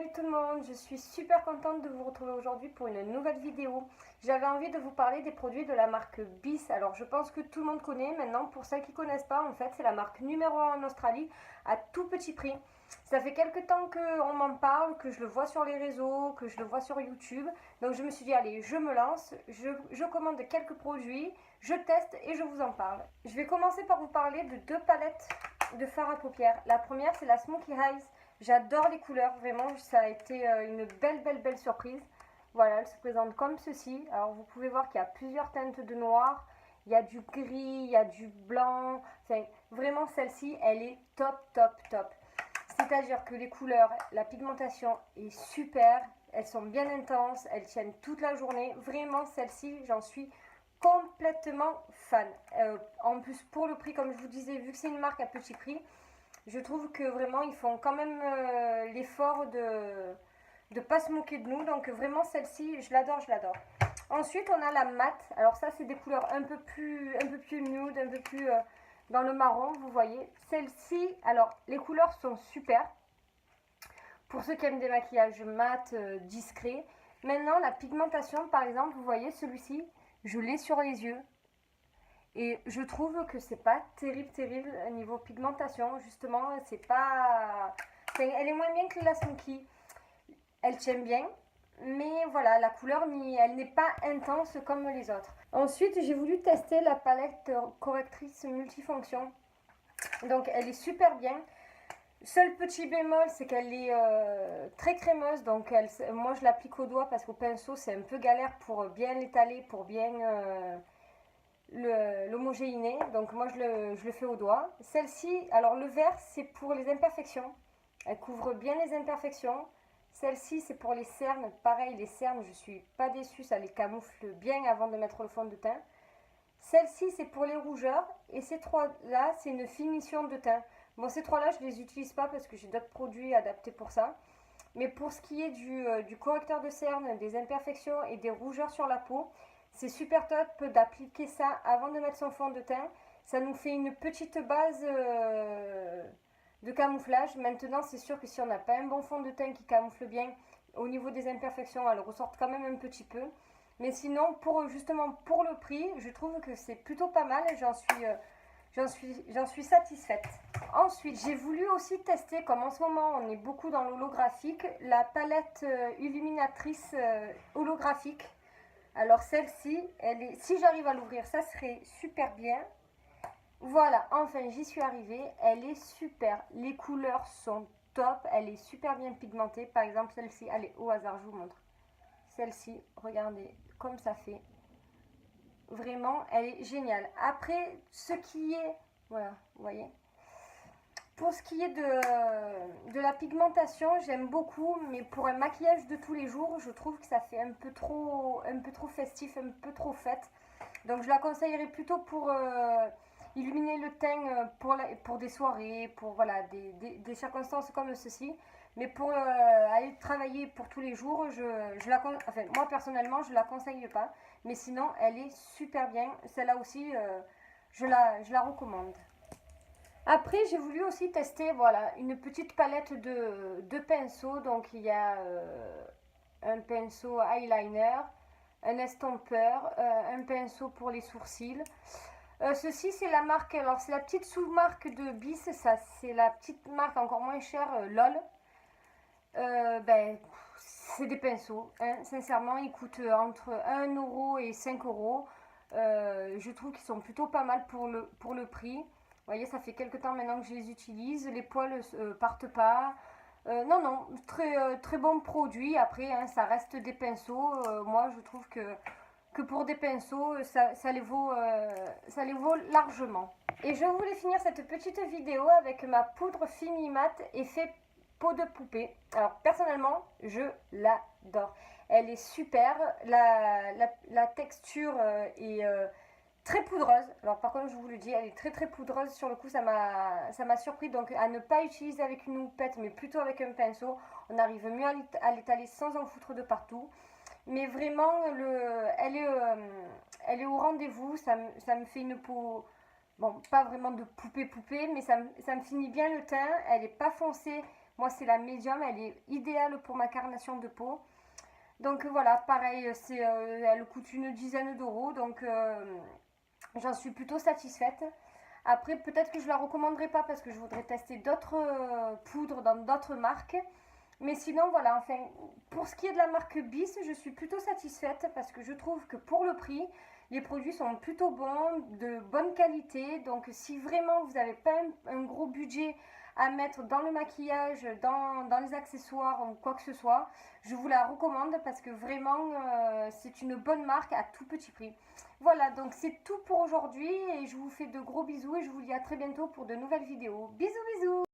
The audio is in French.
Salut tout le monde, je suis super contente de vous retrouver aujourd'hui pour une nouvelle vidéo. J'avais envie de vous parler des produits de la marque Bis. Alors je pense que tout le monde connaît maintenant, pour celles qui ne connaissent pas, en fait c'est la marque numéro 1 en Australie à tout petit prix. Ça fait quelques temps qu'on m'en parle, que je le vois sur les réseaux, que je le vois sur YouTube. Donc je me suis dit allez, je me lance, je commande quelques produits, je teste et je vous en parle. Je vais commencer par vous parler de deux palettes de fard à paupières. La première c'est la Smoky Eyes. J'adore les couleurs, vraiment, ça a été une belle surprise. Voilà, elle se présente comme ceci. Alors vous pouvez voir qu'il y a plusieurs teintes de noir, il y a du gris, il y a du blanc. Enfin, vraiment celle-ci, elle est top. C'est-à-dire que les couleurs, la pigmentation est super, elles sont bien intenses, elles tiennent toute la journée. Vraiment, celle-ci, j'en suis complètement fan. En plus, pour le prix, comme je vous disais, vu que c'est une marque à petit prix, je trouve que vraiment ils font quand même l'effort de ne pas se moquer de nous. Donc vraiment celle-ci, je l'adore. Ensuite on a la mat. Alors ça c'est des couleurs un peu plus nude, un peu plus dans le marron, vous voyez. Celle-ci, alors les couleurs sont super. Pour ceux qui aiment des maquillages mat, discrets. Maintenant la pigmentation par exemple, vous voyez celui-ci, je l'ai sur les yeux. Et je trouve que c'est pas terrible niveau pigmentation. Justement, c'est pas... elle est moins bien que la Smoky. Elle tient bien. Mais voilà, la couleur, elle n'est pas intense comme les autres. Ensuite, j'ai voulu tester la palette correctrice multifonction. Donc, elle est super bien. Seul petit bémol, c'est qu'elle est très crémeuse. Donc, moi, je l'applique au doigt parce qu'au pinceau, c'est un peu galère pour bien l'étaler, pour bien... l'homogénéité, donc moi je le fais au doigt. Celle-ci, alors le vert c'est pour les imperfections, elle couvre bien les imperfections. Celle-ci c'est pour les cernes, pareil les cernes je suis pas déçue, ça les camoufle bien avant de mettre le fond de teint. Celle-ci c'est pour les rougeurs et ces trois là c'est une finition de teint. Bon ces trois là je les utilise pas parce que j'ai d'autres produits adaptés pour ça. Mais pour ce qui est du correcteur de cernes, des imperfections et des rougeurs sur la peau, c'est super top d'appliquer ça avant de mettre son fond de teint. Ça nous fait une petite base de camouflage. Maintenant, c'est sûr que si on n'a pas un bon fond de teint qui camoufle bien, au niveau des imperfections, elles ressortent quand même un petit peu. Mais sinon, justement pour le prix, je trouve que c'est plutôt pas mal et j'en suis satisfaite. Ensuite, j'ai voulu aussi tester, comme en ce moment on est beaucoup dans l'holographique, la palette illuminatrice holographique. Alors celle-ci, si j'arrive à l'ouvrir, ça serait super bien. Voilà, enfin j'y suis arrivée. Elle est super. Les couleurs sont top. Elle est super bien pigmentée. Par exemple, celle-ci, allez, au hasard, je vous montre. Celle-ci, regardez comme ça fait. Vraiment, elle est géniale. Après, ce qui est... Voilà, vous voyez. Pour ce qui est de la pigmentation, j'aime beaucoup, mais pour un maquillage de tous les jours, je trouve que ça fait un peu trop festif, un peu trop fête. Donc je la conseillerais plutôt pour illuminer le teint pour des soirées, pour voilà, des circonstances comme ceci. Mais pour aller travailler pour tous les jours, enfin, moi personnellement, je la conseille pas. Mais sinon, elle est super bien. Celle-là aussi, je la recommande. Après, j'ai voulu aussi tester voilà, une petite palette de pinceaux. Donc, il y a un pinceau eyeliner, un estompeur, un pinceau pour les sourcils. Ceci, c'est la marque, alors c'est la petite sous-marque de Bis, ça c'est la petite marque encore moins chère, LOL. C'est des pinceaux, hein. Sincèrement, ils coûtent entre 1 € et 5 €. Je trouve qu'ils sont plutôt pas mal pour le prix. Vous voyez, ça fait quelques temps maintenant que je les utilise. Les poils partent pas. Non, très bon produit. Après, hein, ça reste des pinceaux. Moi, je trouve que pour des pinceaux, ça les vaut largement. Et je voulais finir cette petite vidéo avec ma poudre Fini Mat effet peau de poupée. Alors, personnellement, je l'adore. Elle est super. La texture est... très poudreuse. Alors par contre, je vous le dis, elle est très poudreuse. Sur le coup, ça m'a surpris. Donc à ne pas utiliser avec une houppette, mais plutôt avec un pinceau. On arrive mieux à l'étaler sans en foutre de partout. Mais vraiment, elle est au rendez-vous. Ça me fait une peau, bon, pas vraiment de poupée, mais ça me finit bien le teint. Elle n'est pas foncée. Moi, c'est la médium, elle est idéale pour ma carnation de peau. Donc voilà, pareil, elle coûte une dizaine d'euros, donc j'en suis plutôt satisfaite. Après, peut-être que je la recommanderai pas parce que je voudrais tester d'autres poudres dans d'autres marques. Mais sinon, voilà, enfin, pour ce qui est de la marque Bis, je suis plutôt satisfaite parce que je trouve que pour le prix, les produits sont plutôt bons, de bonne qualité. Donc, si vraiment vous n'avez pas un gros budget à mettre dans le maquillage, dans les accessoires ou quoi que ce soit, je vous la recommande parce que vraiment, c'est une bonne marque à tout petit prix. Voilà, donc c'est tout pour aujourd'hui et je vous fais de gros bisous et je vous dis à très bientôt pour de nouvelles vidéos. Bisous, bisous!